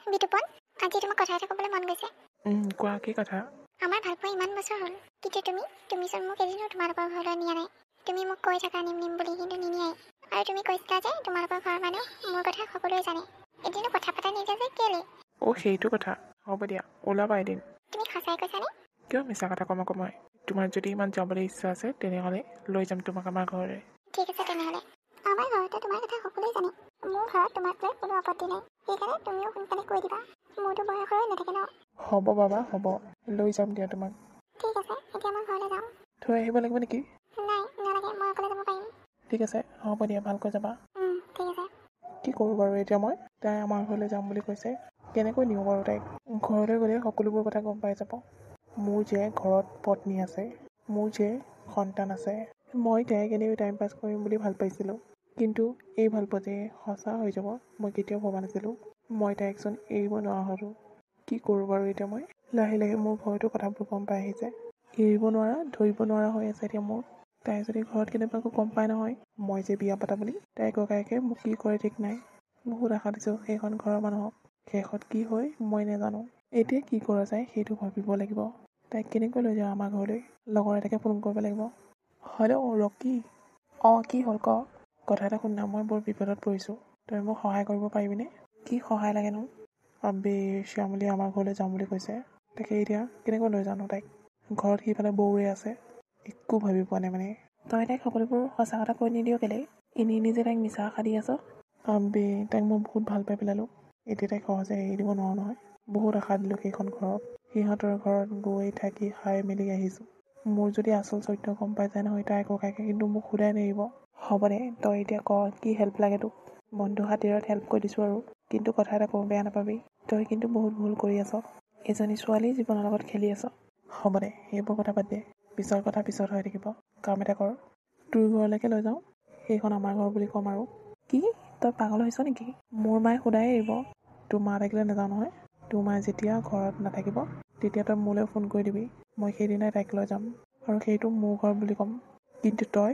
বিতুপন, আজি তোমাক কথা এটা ক'বলৈ মন গৈছে। কোৱা কি কথা? আমাৰ ভাল পোৱা ইমান বছৰ হ'ল, কিন্তু তুমিচোন মোক এদিনো তোমালোকৰ ঘৰলৈ নিয়া নাই। তুমি মোক কৈ থাকা নিম বুলি, কিন্তু নিনিয়াই। আৰু তুমি কৈছিলা যে তোমালোকৰ ঘৰৰ মানুহ মোৰ কথা সকলোৱে জানে। এদিনো কথা পতা নিদিয়া যে কেলে? সেইটো কথা। হ'ব দিয়া, ওলাবা এদিন। তুমি সঁচাই কৈছানে? কিয় মিছা কথা ক'ম আকৌ মই? তোমাৰ যদি ইমান যাবলৈ ইচ্ছা আছে তেনেহ'লে লৈ যাম তোমাক আমাৰ ঘৰলৈ। ঠিক আছে তেনেহ'লে। আমাৰ ঘৰতে তোমাৰ কথা সকলোৱে জানে। মোৰ ঘৰত তোমাক লৈ কোনো আপত্তি নাই। সেইকাৰণে তুমিও সোনকালে কৈ দিবা। মোৰতো বয়স হৈ নাথাকে ন। হ'ব বাবা, হ'ব, লৈ যাম দিয়া তোমাক। ঠিক আছে, এতিয়া মই ঘৰলৈ যাওঁ। থৈ আহিব লাগিব নেকি? নাই, নালাগে, মই অকলে যাব পাৰিম। ঠিক আছে, হ'ব দিয়া, ভালকৈ যাবা। ঠিক আছে। কি কৰোঁ বাৰু এতিয়া মই? তাই আমাৰ ঘৰলৈ যাম বুলি কৈছে, কেনেকৈ নিওঁ বাৰু তাইক? ঘৰলৈ গ'লে সকলোবোৰ কথা গম পাই যাব। মোৰ যে ঘৰত পত্নী আছে, মোৰ যে সন্তান আছে। মই তাইক এনেই টাইম পাছ কৰিম বুলি ভাল পাইছিলোঁ, কিন্তু এই ভাল পোৱা যে সঁচা হৈ যাব মই কেতিয়াও ভবা নাছিলোঁ। মই তাইকচোন এৰিব নোৱাৰা হ'লোঁ। কি কৰোঁ বাৰু এতিয়া মই? লাহে লাহে মোৰ ভয়তো কথাবোৰ গম পাই আহিছে। এৰিব নোৱাৰা, ধৰিব নোৱাৰা হৈ আছে এতিয়া মোৰ। তাই যদি ঘৰত কেনেবাকৈ গম পায় নহয় মই যে বিয়া পতা বুলি, তাইৰ ককায়েকে মোক কি কৰে ঠিক নাই। বহুত আশা দিছোঁ সেইখন ঘৰৰ মানুহক, শেষত কি হয় মই নাজানো। এতিয়া কি কৰা যায় সেইটো ভাবিব লাগিব। তাইক কেনেকৈ লৈ যাওঁ আমাৰ ঘৰলৈ? লগৰ এটাকে ফোন কৰিব লাগিব। হেল্ল' ৰকি। কি হ'ল ক? কথা এটা শুন না, মই বৰ বিপদত পৰিছোঁ। তই মোক সহায় কৰিব পাৰিবিনে? কি সহায় লাগেনো? শ্যামলী আমাৰ ঘৰলৈ যাম বুলি কৈছে। তাকে এতিয়া কেনেকৈ লৈ যাওঁ তাইক? ঘৰত সিফালে বৌৰে আছে, একো ভাবি পোৱা নাই মানে। তই তাইক সকলোবোৰ সঁচা কথা কৈ নিদিয় কেলে? এনেই যে তাইক মিছা আশা দি আছ। তাইক মই বহুত ভাল পাই পেলালোঁ। এতিয়া তাইক সহজে এৰি দিব নোৱাৰোঁ নহয়। বহুত আশা দিলোঁ সেইখন ঘৰত। সিহঁতৰ ঘৰত গৈ থাকি খাই মেলি আহিছোঁ। মোৰ যদি আচল চৰিত্ৰ গম পাই যায় নহয় তাইৰ ককায়েকে কিন্তু মোক সোধাই নেৰিব। হ'ব দে, তই এতিয়া ক কি হেল্প লাগে তোক? বন্ধু খাতিৰত হেল্প কৰি দিছোঁ আৰু, কিন্তু কথা এটা কওঁ, বেয়া নাপাবি। তই কিন্তু বহুত ভুল কৰি আছ। এজনী ছোৱালীৰ জীৱনৰ লগত খেলি আছ। হ'ব দে, সেইবোৰ কথা বাদ দে। পিছৰ কথা পিছত হৈ থাকিব। কাম এটা কৰ, তোৰ ঘৰলৈকে লৈ যাওঁ। সেইখন আমাৰ ঘৰ বুলি ক'ম আৰু। কি? তই পাগল হৈছ নেকি? মোৰ মায়ে সোধাই এৰিব। তোৰ মা থাকিলে নাযাওঁ নহয়। তোৰ মায়ে যেতিয়া ঘৰত নাথাকিব তেতিয়া তই মোলৈ ফোন কৰি দিবি। মই সেইদিনাই তাইক লৈ যাম আৰু সেইটো মোৰ ঘৰ বুলি ক'ম। কিন্তু তই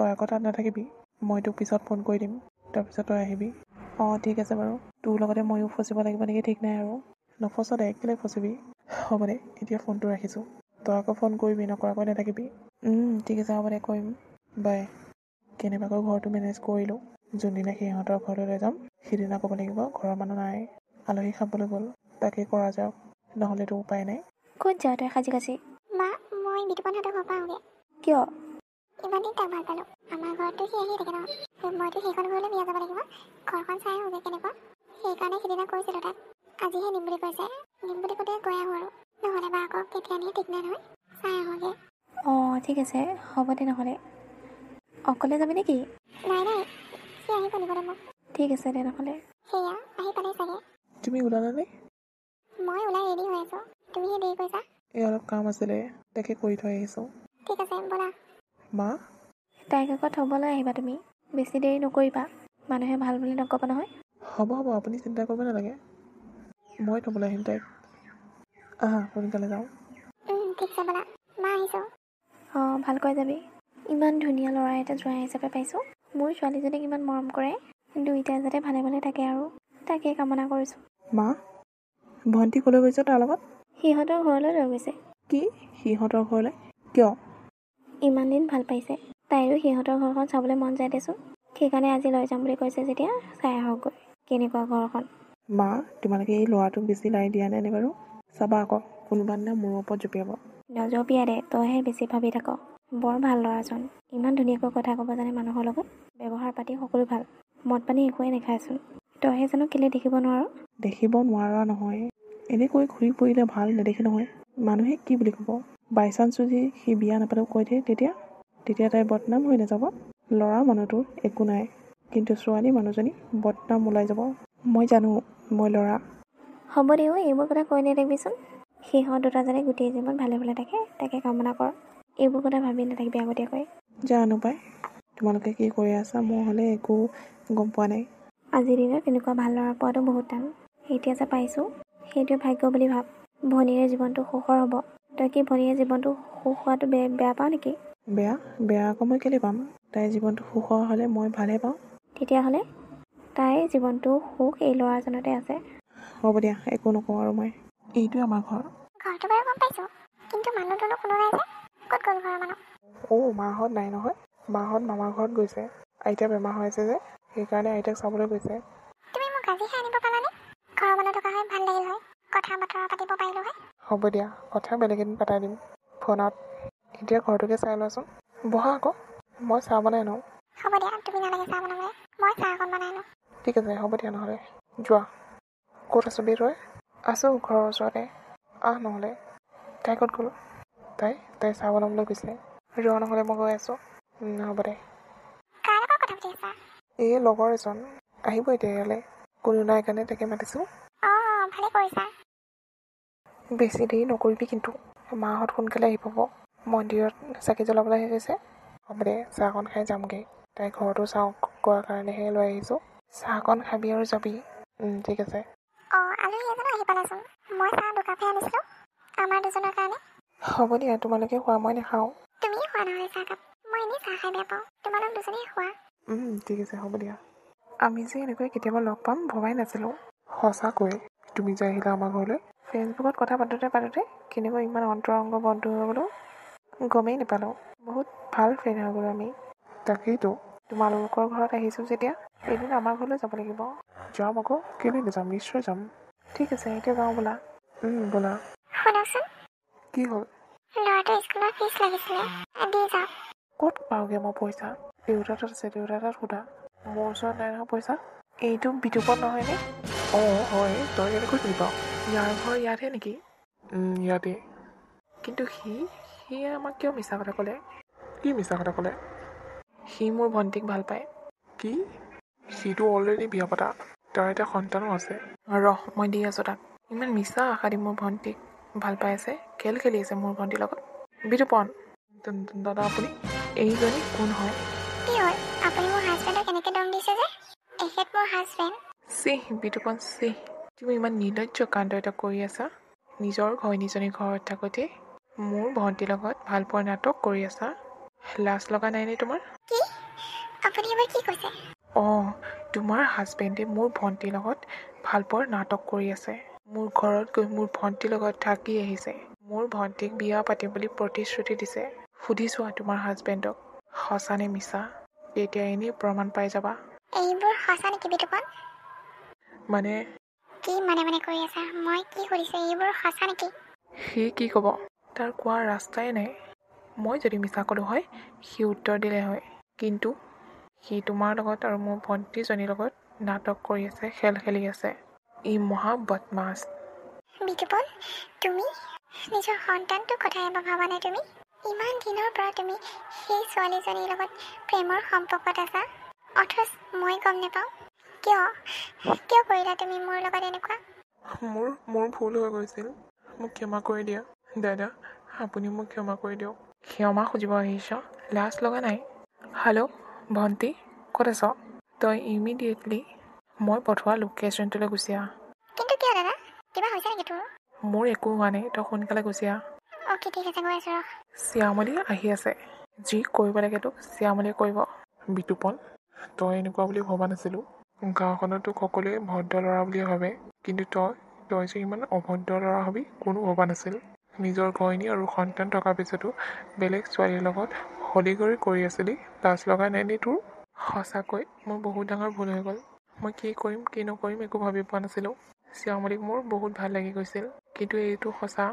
আকৌ তাত নাথাকিবি। মই তোক পিছত ফোন কৰি দিম, তাৰপিছত তই আহিবি। ঠিক আছে বাৰু। তোৰ লগতে ময়ো ফচিব লাগিব নেকি ঠিক নাই আৰু। নফচ দে, কেলৈ ফচিবি? হ'ব দে, এতিয়া ফোনটো ৰাখিছোঁ। তই আকৌ ফোন কৰিবি, নকৰাকৈ নাথাকিবি। ঠিক আছে, হ'ব দে, কৰিম। বাই। কেনেবাকৈ ঘৰটো মেনেজ কৰিলোঁ। যোনদিনা সিহঁতৰ ঘৰলৈ লৈ যাম সিদিনা ক'ব লাগিব ঘৰৰ মানুহ নাই, আলহী খাবলৈ গ'ল। তাকে কৰা যাওক, নহ'লেতো উপায় নাই। ক'ত যাওঁ তই সাজি কাচি? মা, মই বিতুপনহঁতৰ ঘৰ পাওঁগৈ। কিয়? ইমান দিন তাক ভাল পালোঁ। আমাৰ ঘৰততো সি আহিয়ে থাকে ন। মইতো সেইখন ঘৰলৈ বিয়া যাব লাগিব। ঘৰখন চাই আহোঁগৈ কেনেকুৱা। সেইকাৰণে সিদিনা কৈছিলোঁ তাক। আজিহে নিম বুলি কৈছে। নিম বুলি ক'তে গৈ আহোঁ আৰু। নহ'লে বা আকৌ কেতিয়া নিয়ে ঠিক নাই নহয়। চাই আহোঁগৈ। ঠিক আছে, হ'ব দে নহ'লে। অকলে যাবি নেকি? নাই, সি আহিব নিবলৈ মোক। ঠিক আছে দে নহ'লে। সেয়া আহি পালেই চাগে। তুমি ওলালানে? মই ওলাই ৰেডি হৈ আছোঁ। তুমিহে দেৰি কৰিছা। এই অলপ কাম আছিলে, তাকে কৰি থৈ আহিছোঁ। ঠিক আছে, ব'লা। মা? তাইক আকৌ থ'বলৈ আহিবা তুমি। বেছি দেৰি নকৰিবা, মানুহে ভাল বুলি নক'ব নহয়। হ'ব, আপুনি চিন্তা কৰিব নালাগে। মই থ'বলৈ আহিম তাইক। সোনকালে যাওঁ। ঠিক আছে, ব'লা। মা, আহিছোঁ। ভালকৈ যাবি। ইমান ধুনীয়া ল'ৰা এটা জোৱাই হিচাপে পাইছোঁ। মোৰ ছোৱালীজনীক ইমান মৰম কৰে। দুইটাই যাতে ভালে ভালে থাকে আৰু তাকে কামনা কৰিছোঁ। মা, ভণ্টি ক'লৈ গৈছে তাৰ লগত? সিহঁতৰ ঘৰলৈ লৈ গৈছে। কি? সিহঁতৰ ঘৰলৈ? কিয়? ইমান দিন ভাল পাইছে, তাইৰো সিহঁতৰ ঘৰখন চাবলৈ মন যায় দেচোন। সেইকাৰণে আজি লৈ যাম বুলি কৈছে যেতিয়া চাই আহকগৈ কেনেকুৱা ঘৰখন। মা, তোমালোকে এই ল'ৰাটোক বেছি লাই দিয়া নাই নে বাৰু? চাবা আকৌ কোনোবা দিনা মূৰৰ ওপৰত জঁপিয়াব। নজপিয়া দে, তইহে বেছি ভাবি থাক। বৰ ভাল ল'ৰাজন, ইমান ধুনীয়াকৈ কথা ক'ব জানে মানুহৰ লগত। ব্যৱহাৰ পাতি সকলো ভাল। মদ পানী একোৱেই নাখায়চোন। তইহে জানো কেলে দেখিব নোৱাৰ? দেখিব নোৱাৰা নহয়, এনেকৈ ঘূৰি ফুৰিলে ভাল নেদেখি নহয়। মানুহে কি বুলি ক'ব? বাই চান্স যদি সি বিয়া নাপাতেও কৈ দিয়ে তেতিয়া তাই বদনাম হৈ নাযাব? ল'ৰা মানুহটোৰ একো নাই, কিন্তু ছোৱালী মানুহজনী বদনাম ওলাই যাব। মই জানো মই ল'ৰা। হ'ব দে, এইবোৰ কথা কৈ নেথাকিবিচোন। সিহঁত দুটা যেনে গোটেই জীৱন ভালে ভালে থাকে তাকে কামনা কৰ। এইবোৰ কথা ভাবি নাথাকিবি আগতীয়াকৈ। জানো পাই, তোমালোকে কি কৰি আছা? মোৰ হ'লে একো গম পোৱা নাই। আজিৰ দিনত তেনেকুৱা ভাল ল'ৰা পোৱাটো বহুত টান। এতিয়া যে পাইছোঁ সেইটোৱে ভাগ্য বুলি ভাব। ভনীৰে জীৱনটো সুখৰ হ'ব। তই কি ভনীয়ে জীৱনটো সুখ হোৱাটো বেয়া পাওঁ নেকি? বেয়া আকৌ মই কেলৈ পাম? তাইৰ জীৱনটো সুখৰ হ'লে মই ভালহে পাওঁ। তেতিয়াহ'লে তাইৰ জীৱনটো সুখ এই ল'ৰাজনতে আছে। হ'ব দিয়া, একো নকওঁ আৰু মই। এইটোৱে আমাৰ ঘৰ। ঘৰটো বাৰু গম পাইছোঁ, কিন্তু মানুহটোনো কোনো নাই যে, ক'ত গ'ল ঘৰৰ মানুহ? মাহঁত নাই নহয়। মাহঁত মামাৰ ঘৰত গৈছে। আইতা বেমাৰ হৈ আছে যে, সেইকাৰণে আইতাক চাবলৈ গৈছে। তুমি মোক আজিহে আনিব পালানে? ঘৰৰ মানুহ থকা হয় ভাল লাগিল হয়, কথা বতৰা পাতিব পাৰিলোঁ হয়। হ'ব দিয়া, কথা বেলেগ এদিন পাতাই দিম ফোনত। এতিয়া ঘৰটোকে চাই লোৱাচোন। বহা আকৌ, মই চাহ বনাই আনো। হ'ব দিয়া, তুমি নালাগে চাহ বনাবলৈ, মই চাহ অকণ বনাই আনো। ঠিক আছে, হ'ব দিয়া নহ'লে। যোৱা। ক'ত আছবি তই? আছোঁ ঘৰৰ ওচৰতে। আহ নহ'লে। তাই ক'ত গ'ল? তাই চাহ বনাবলৈ গৈছে। ৰ নহ'লে মই গৈ আছোঁ। হ'ব দে। কাৰ লগত কথা পাতি আছা? এই লগৰ এজন আহিব এতিয়া ইয়ালৈ। কোনো নাই কাৰণে তাকে মাতিছোঁ। অঁ, ভালে কৰিছা। বেছি দেৰি নকৰিবি কিন্তু। মাহঁত সোনকালে আহি পাব। মন্দিৰত চাকি জ্বলাবলৈ আহি গৈছে। হ'ব দে, চাহকণ খাই যামগৈ। তাই ঘৰতো চাওঁ কোৱাৰ কাৰণেহে লৈ আহিছোঁ। চাহকণ খাবি আৰু যাবি। ঠিক আছে। অঁ, আলহী এজনো আহি পালেচোন। মই চাহ দুকাপহে আনিছিলোঁ আমাৰ দুজনৰ কাৰণে। হ'ব দিয়া, তোমালোকে খোৱা, মই নাখাওঁ। তুমিয়ে খোৱা নহ'লে চাহকাপ। মই এনেই চাহ খাই বেয়া পাওঁ, তোমালোক দুজনীয়ে খোৱা। ঠিক আছে, হ'ব দিয়া। আমি যে এনেকৈ কেতিয়াবা লগ পাম ভবাই নাছিলোঁ। সঁচাকৈ তুমি যে আহিলা আমাৰ ঘৰলৈ। ফেচবুকত কথা পাতোঁতে কেনেকৈ ইমান অন্তৰংগ বন্ধু হৈ গ'লো গমেই নাপালোঁ। বহুত ভাল ফ্ৰেণ্ড হৈ গ'লোঁ আমি। তাকেইতো, তোমালোকৰ ঘৰত আহিছোঁ যেতিয়া এদিন আমাৰ ঘৰলৈ যাব লাগিব। যাম আকৌ, কেলৈ নাযাম, নিশ্চয় যাম। ঠিক আছে, এতিয়া যাওঁ ব'লা। ব'লা। শুনাচোন, কি হ'ল? ল'ৰাটোৰ স্কুলৰ ফিজ লাগিছিলে, দি যাওঁ। ক'ত পাওঁগৈ মই পইচা? দেউতা তাত আছে, দেউতা তাত সোধা। মোৰ ওচৰত নাই নহয় পইচা। এইটো বিতুপন নহয়নে? অঁ হয়, তই কেনেকৈ চিনি পাৱ? ইয়াৰ ঘৰ ইয়াতহে নেকি? ইয়াতে। কিন্তু সি আমাক কিয় মিছা কথা ক'লে? কি মিছা কথা ক'লে? সি মোৰ ভণ্টিক ভাল পায়। কি? সিটো অলৰেডি বিয়া পতা, তাৰ এটা সন্তানো আছে। মই দি আছোঁ তাক। ইমান মিছা আশা দি মোৰ ভণ্টিক ভাল পাই আছে, খেলি আছে মোৰ ভণ্টিৰ লগত। বিতুপন, দাদা আপুনি? এইজনী কোন হয়? কি হ'ল, আপুনি মোৰ হাজবেণ্ডক কেনেকৈ দম দিছে যে? এখেত মোৰ হাজবেণ্ড। বিতুপন তুমি ইমান নিৰ্লজ্জ কাণ্ড এটা কৰি আছা। নিজৰ ঘৈণীজনীৰ ঘৰত থাকোঁতে মোৰ ভণ্টিৰ লগত ভালপোৱাৰ নাটক কৰি আছা। লাজ লগা নাইনে তোমাৰ? কি? আপুনি এবাৰ কি কৈছে? অঁ, তোমাৰ হাজবেণ্ডে মোৰ ভণ্টিৰ লগত ভালপোৱাৰ নাটক কৰি আছে। মোৰ ঘৰত গৈ মোৰ ভণ্টিৰ লগত থাকি আহিছে। মোৰ ভণ্টিক বিয়া পাতিম বুলি প্ৰতিশ্ৰুতি দিছে। সুধি চোৱা তোমাৰ হাজবেণ্ডক, সঁচা নে মিছা। তেতিয়া এনেই প্ৰমাণ পাই যাবা। এইবোৰ সঁচা নেকি বিতুপন? মানে কি মানে কৰি আছা? মই কি সুধিছোঁ, এইবোৰ সঁচা নেকি? সি কি ক'ব? তাৰ কোৱাৰ ৰাস্তাই নাই। মই যদি মিছা ক'লোঁ হয়, সি উত্তৰ দিলে হয়। কিন্তু সি তোমাৰ লগত আৰু মোৰ ভণ্টিজনীৰ লগত নাটক কৰি আছে, খেল খেলি আছে। ই মহা বদমাছ। বিতুপন, তুমি নিজৰ সন্তানটোৰ কথা এবাৰ ভাবা নাই তুমি? ইমান দিনৰ পৰা তুমি সেই ছোৱালীজনীৰ লগত প্ৰেমৰ সম্পৰ্কত আছা, অথচ মই গম নাপাওঁ। কিয় কৰিলা তুমি মোৰ লগত এনেকুৱা? মোৰ ভুল হৈ গৈছিল। মোক ক্ষমা কৰি দিয়া। দাদা, আপুনি মোক ক্ষমা কৰি দিয়ক। ক্ষমা খুজিব আহিছ? লাজ লগা নাই? হেল্ল' ভণ্টি, ক'ত আছ? তই ইমিডিয়েটলি মই পঠোৱা লোকেশ্যনটোলৈ গুচি আহ। কিন্তু কিয় দাদা? কিবা হৈছে নেকি তোৰ? মোৰ একো হোৱা নাই, তই সোনকালে গুচি আহ। অ'কে, ঠিক আছে, গৈ আছোঁ ৰখ। শ্যামলী আহি আছে। যি কৰিব লাগে তোক শ্যামলীয়ে কৰিব। বিতুপন, তই এনেকুৱা বুলি ভবা নাছিলোঁ। গাঁওখনত তোক সকলোৱে ভদ্ৰ ল'ৰা বুলিয়ে ভাবে, কিন্তু তই যে ইমান অভদ্ৰ ল'ৰা হবি কোনো ভবা নাছিল। নিজৰ ঘৈণী আৰু সন্তান থকাৰ পিছতো বেলেগ ছোৱালীৰ লগত হলিগৰি কৰি আছিলি। লাজ লগা নাই নে তোৰ? সঁচাকৈ মোৰ বহুত ডাঙৰ ভুল হৈ গ'ল। মই কি কৰিম কি নকৰিম একো ভাবি পোৱা নাছিলোঁ। শ্যামলীক মোৰ বহুত ভাল লাগি গৈছিল, কিন্তু এইটো সঁচা,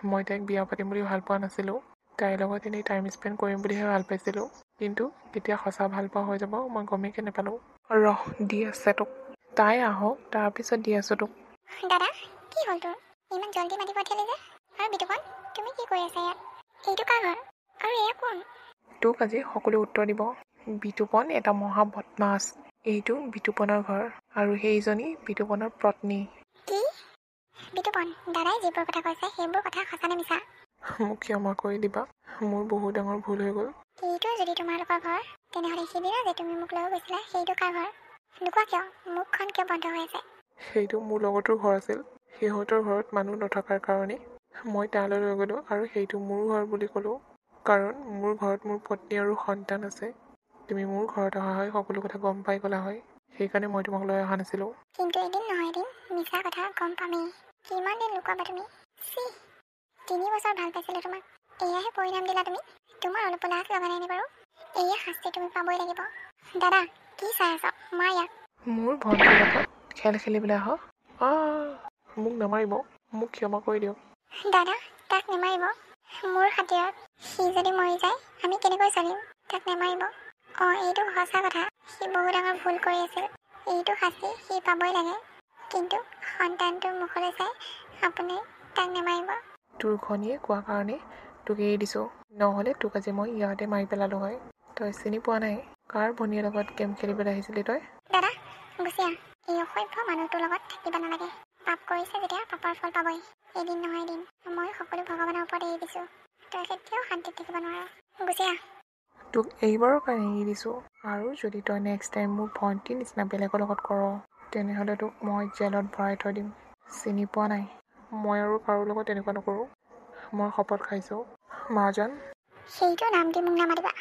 মই তাইক বিয়া পাতিম বুলি ভাল পোৱা নাছিলোঁ। তাইৰ লগত এনেই টাইম স্পেণ্ড কৰিম বুলিহে ভাল পাইছিলোঁ। কিন্তু কেতিয়া সঁচা ভাল পোৱা হৈ যাব মই গমেই নাপালোঁ। দি আছে তোক। তাই আহক, তাৰপিছত দি আছোঁ তোক। দাদা, কি হ'ল তোৰ? ইমান জল্দি মাতি পঠিয়ালি যে? আৰু বিতুপন, তুমি কি কৰি আছা ইয়াত? এইটো কাৰ ঘৰ? আৰু এয়া কোন? তোক আজি সকলো উত্তৰ দিব। বিতুপন এটা মহা বদমাছ। এইটো বিতুপনৰ ঘৰ, আৰু সেইজনী বিতুপনৰ পত্নী। কি? বিতুপন, দাদাই যিবোৰ কথা কৈছে সেইবোৰ কথা সঁচা নে মিছা? মোক ক্ষমা কৰি দিবা, মোৰ বহুত ডাঙৰ ভুল হৈ গ'ল। এইটো যদি তোমালোকৰ ঘৰ, তেনেহ'লে সিদিনা যে তুমি মোক লৈ গৈছিলা সেইটো কাৰ ঘৰ? নোকোৱা কিয়? মুখখন কিয় বন্ধ হৈ আছে? সেইটো মোৰ লগতো ঘৰ আছিল। সিহঁতৰ ঘৰত মানুহ নথকাৰ কাৰণে মই তালৈ লৈ গ'লোঁ আৰু সেইটো মোৰ ঘৰ বুলি ক'লোঁ। কাৰণ মোৰ ঘৰত মোৰ পত্নী আৰু সন্তান আছে। তুমি মোৰ ঘৰত অহা হয় সকলো কথা গম পাই গ'লা হয়। সেইকাৰণে মই তোমাক লৈ অহা নাছিলোঁ। কিন্তু এদিন নহয় এদিন মিছা কথা গম পামেই। কিমান দিন লুকুৱাবা তুমি? চি 3 বছৰ ভাল পাইছিলোঁ তোমাক, এয়াহে পৰিণাম দিলা তুমি। তোমাৰ অলপো লাজ লগা নাই নে বাৰু? এয়া শাস্তি তুমি পাবই লাগিব। দাদা কি চাই আছ? মাৰ ইয়াক। মোৰ ভণ্টিৰ লগত খেল খেলিবলৈ আহ? মোক নামাৰিব, মোক ক্ষমা কৰি দিয়ক। দাদা তাক নেমাৰিব। মোৰ খাতিৰত সি যদি মৰি যায় আমি কেনেকৈ চলিম? তাক নেমাৰিব। এইটো সঁচা কথা, সি বহু ডাঙৰ ভুল কৰি আছিল। এইটো শাস্তি সি পাবই লাগে। কিন্তু সন্তানটোৰ মুখলৈ চাই আপুনি তাক নেমাৰিব। তোৰ ঘনীয়ে কোৱা কাৰণে তোক এৰি দিছোঁ, নহ'লে তোক আজি মই ইয়াতে মাৰি পেলালোঁ হয়। তই চিনি পোৱা নাই কাৰ ভনীৰ লগত গেম খেলিবলৈ আহিছিলি তই? দাদা গুচি আহ। এই অসভ্য মানুহটোৰ লগত থাকিব নালাগে। পাপ কৰিছে যেতিয়া পাপৰ ফল পাবই। এদিন নহয় এদিন মই সকলো ভগৱানৰ ওপৰত এৰি দিছোঁ। তই কেতিয়াও শান্তিত থাকিব নোৱাৰ। গুচি আহ। তোক এইবাৰৰ কাৰণে এৰি দিছোঁ, আৰু যদি তই নেক্সট টাইম মোৰ ভণ্টিৰ নিচিনা বেলেগৰ লগত কৰ তেনেহ'লে তোক মই জেলত ভৰাই থৈ দিম। চিনি পোৱা নাই মই আৰু কাৰো লগত তেনেকুৱা নকৰোঁ। মই শপত খাইছোঁ। মাজান সেইটো নাম দি মোক নামাতিবা।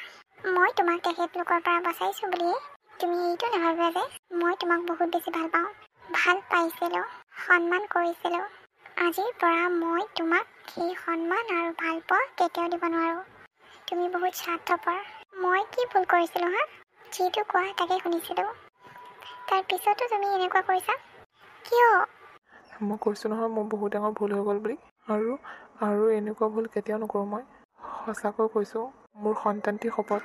মই তোমাক তেখেতলোকৰ পৰা বচাইছোঁ বুলিয়ে তুমি এইটো নাভাবিবা যে মই তোমাক বহুত বেছি ভাল পাওঁ। ভাল পাইছিলোঁ, সন্মান কৰিছিলোঁ। আজিৰ পৰা মই তোমাক সেই সন্মান আৰু ভাল পোৱা কেতিয়াও দিব নোৱাৰোঁ। তুমি বহুত স্বাৰ্থপৰ। মই কি ভুল কৰিছিলোঁ হা? যিটো কোৱা তাকে শুনিছিলোঁ। তাৰ পিছতো তুমি এনেকুৱা কৰিছা কিয়? মই কৈছোঁ নহয় মোৰ বহুত ডাঙৰ ভুল হৈ গ'ল বুলি, আৰু এনেকুৱা ভুল কেতিয়াও নকৰোঁ মই। সঁচাকৈ কৈছোঁ, মোৰ সন্তানটি শপত।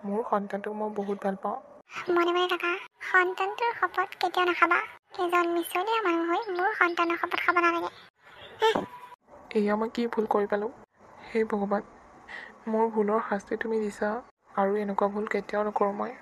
মোৰ সন্তানটোক মই বহুত ভাল পাওঁ। মনে মনে থাকা। সন্তানটোৰ শপত কেতিয়াও নাখাবা। এজন মিছলীয়া মানুহ হৈ মোৰ সন্তানৰ শপত খাব নালাগে। এয়া মই কি ভুল কৰি পালোঁ? হে ভগৱান, মোৰ ভুলৰ শাস্তি তুমি দিছা, আৰু এনেকুৱা ভুল কেতিয়াও নকৰোঁ মই।